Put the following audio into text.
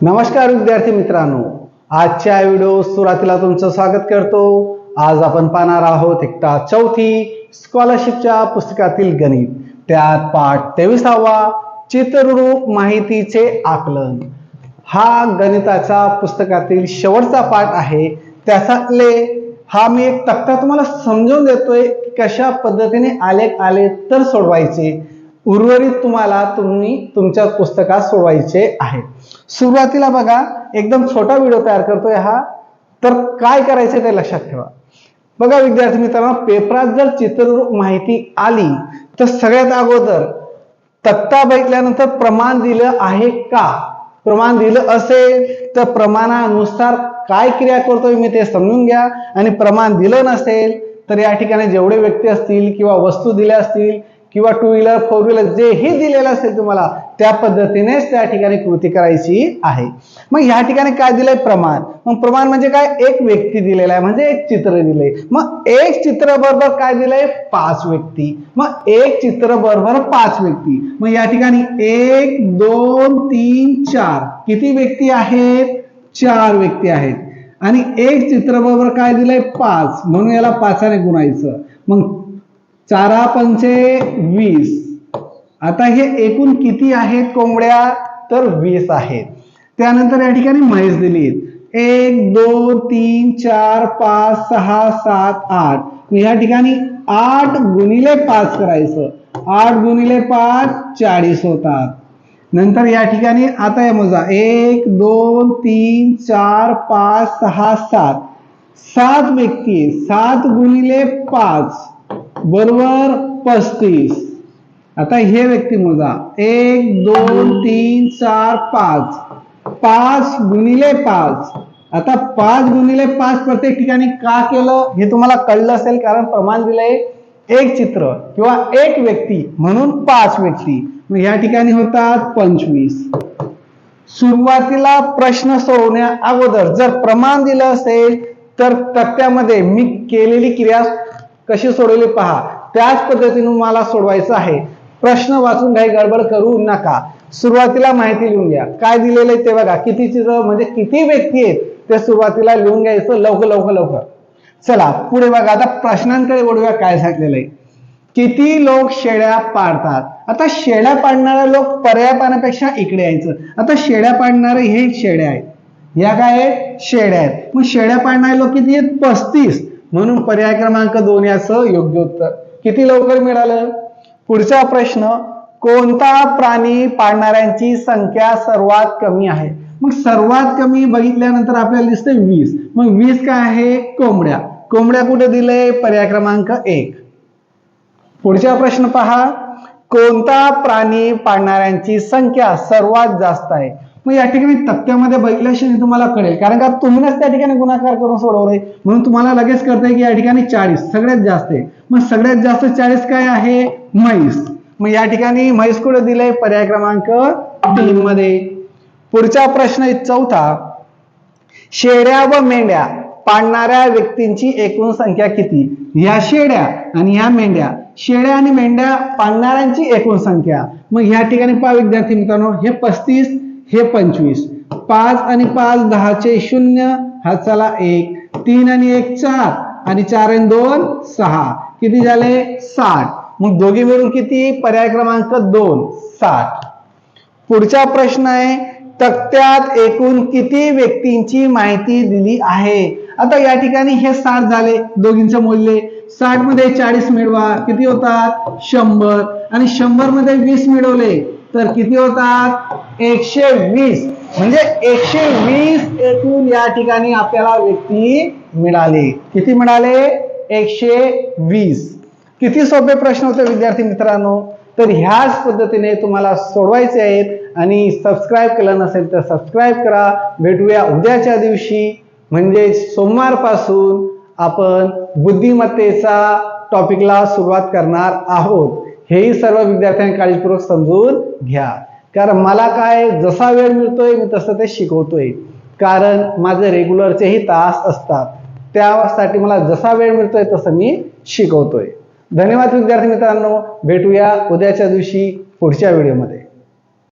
नमस्कार विद्यार्थी मित्रांनो, आजच्या व्हिडिओ सुरुवातीला तुमचं स्वागत करतो। आज आपण पाहणार आहोत इयत्ता चौथी स्कॉलरशिपच्या पुस्तकातील गणित, त्यात पाठ 23वा चित्ररूप माहितीचे आकलन। हा गणिताच्या पुस्तकातील शेवटचा पाठ आहे। त्याच्यातले हा मी एक तक्ता तुम्हाला समजून देतोय, कशा पद्धतीने आलेख आले तर सोडवायचे, उर्वरित तुम्हाला तुमच्या पुस्तकात सोडवायचे आहे। सुरुवातीला बघा, एकदम छोटा व्हिडिओ तयार करतोय हा, तर काय करायचे ते लक्षात ठेवा। बघा विद्यार्थी मित्रांनो, पेपरात जर चित्ररूप माहिती आली तर सगळ्यात अगोदर तक्ता बघितल्यानंतर प्रमाण दिलं आहे का, प्रमाण दिलं असेल तर प्रमाणानुसार काय क्रिया करतोय मी ते समजून घ्या, आणि प्रमाण दिलं नसेल तर या ठिकाणी जेवढे व्यक्ती असतील किंवा वस्तू दिल्या असतील किंवा टू व्हीलर फोर व्हीलर जेही दिलेलं असेल तुम्हाला त्या पद्धतीनेच त्या ठिकाणी कृती करायची आहे। मग या ठिकाणी काय दिलंय, प्रमाण। मग प्रमाण म्हणजे काय, एक व्यक्ती दिलेला आहे म्हणजे एक चित्र दिलंय। मग एक चित्र बरोबर काय दिलंय, 5 व्यक्ती। मग एक चित्र बरोबर 5 व्यक्ती। मग या ठिकाणी 1 2 3 4 किती व्यक्ती आहेत, 4 व्यक्ती आहेत। आणि एक चित्र बरोबर काय दिलंय, 5, म्हणून याला 5 ने गुणायचं। मग 4 पंचे 20। आता हे एकूण किती आहेत कोंबड्या, तर 20 आहेत। त्यानंतर या ठिकाणी म्हैस दिली, 1 2 3 4 5 6 7 8। या ठिकाणी 8 गुणिले 5 करायचं, 8 गुणिले 5 40 होतात। नंतर या ठिकाणी आता या मोजा, 1 2 3 4 5 6 7, 7 व्यक्ती, 7 गुणिले 5 बरोबर 35। आता हे व्यक्ती मोजा, 1 2 3 4 5, 5 गुणिले 5। आता 5 गुणिले 5 प्रत्येक ठिकाणी का केलं हे तुम्हाला कळलं असेल, कारण प्रमाण दिलंय एक चित्र किंवा एक व्यक्ती म्हणून 5 व्यक्ती। मग या ठिकाणी होतात 25। सुरुवातीला प्रश्न सोडवण्या अगोदर जर प्रमाण दिलं असेल तर तक्त्यामध्ये मी केलेली क्रिया कशी सोडवली पहा, त्याच पद्धतीने मला सोडवायचं आहे। प्रश्न वाचून काही गडबड करू नका। सुरुवातीला माहिती लिहून घ्या, काय दिलेलं आहे ते बघा, किती चित्र म्हणजे किती व्यक्ती आहेत ते सुरुवातीला लिहून घ्यायचं, लवकर लवकर लवकर। चला पुढे बघा, आता प्रश्नांकडे वळूया। काय सांगितलेलं आहे, किती लोक शेळ्या पाळतात। आता शेळ्या पाळणारे लोक पर्याय पाहण्यापेक्षा इकडे यायचं। आता शेळ्या पाळणारे हे शेळ्या आहेत, या काय आहेत, शेळ्या आहेत। मग शेळ्या पाळणारे लोक किती आहेत, 35, म्हणून पर्याय क्रमांक 2 याचं योग्य उत्तर। किती लवकर मिळालं। पुढचा प्रश्न, कोणता प्राणी पाळणाऱ्यांची संख्या सर्वात कमी आहे। मग सर्वात कमी बघितल्यानंतर आपल्याला दिसते 20। मग 20 काय आहे, कोंबड्या। कोंबड्या कुठे दिले, पर्याय क्रमांक 1। पुढचा प्रश्न पहा, कोणता प्राणी पाळणाऱ्यांची संख्या सर्वात जास्त आहे। मग या ठिकाणी तक्त्यामध्ये बघितल्याशिवाय तुम्हाला कळेल, कारण का तुम्हीच त्या ठिकाणी गुणाकार करून सोडवलंय, म्हणून तुम्हाला लगेच कळतंय की या ठिकाणी 40 सगळ्यात जास्त आहे। मग सगळ्यात जास्त 40 काय आहे, म्हैस। मग या ठिकाणी म्हैस कुठे दिलंय, पर्याय क्रमांक 3 मध्ये। पुढचा प्रश्न आहे चौथा, शेळ्या व मेंढ्या पाळणाऱ्या व्यक्तींची एकूण संख्या किती। ह्या शेळ्या आणि ह्या मेंढ्या, शेळ्या आणि मेंढ्या पाळणाऱ्यांची एकूण संख्या। मग ह्या ठिकाणी पहा विद्यार्थी मित्रांनो, हे 35 हे 25, 5 आणि 5 10 चे 0, हा चला 1, 3 आणि 1 4, आणि 4 आणि 2 6, किती झाले 60। मग दोघे मिळून किती, पर्याय क्रमांक 2 60। पुढचा प्रश्न आहे, तक्त्यात एकूण किती व्यक्तींची माहिती दिली आहे। आता या ठिकाणी हे 60 झाले, दोघींचे मूल्य 60 मध्ये 40 मिळवा, किती होतात 100, आणि 100 मध्ये 20 मिळवले तर किती होतात 120। म्हणजे 120 एकूण या ठिकाणी आपल्याला व्यक्ती मिळाले। किती मिळाले, 120। किती सोपे प्रश्न होते विद्यार्थी मित्रांनो। तर ह्याच पद्धतीने तुम्हाला सोडवायचे आहेत, आणि सबस्क्राईब केलं नसेल तर सबस्क्राईब करा। भेटूया उद्याच्या दिवशी, म्हणजे सोमवार पासून आपण बुद्धिमत्तेचा टॉपिकला सुरुवात करणार आहोत। हेही सर्व विद्यार्थ्यांनी काळजीपूर्वक समजून घ्या, कारण मला काय जसा वेळ मिळतोय मी तसं ते शिकवतोय, कारण माझे रेग्युलरचेही तास असतात, त्यासाठी मला जसा वेळ मिळतोय तसं मी शिकवतोय। धन्यवाद विद्यार्थी मित्रांनो, भेटूया उद्याच्या दिवशी पुढच्या व्हिडिओमध्ये।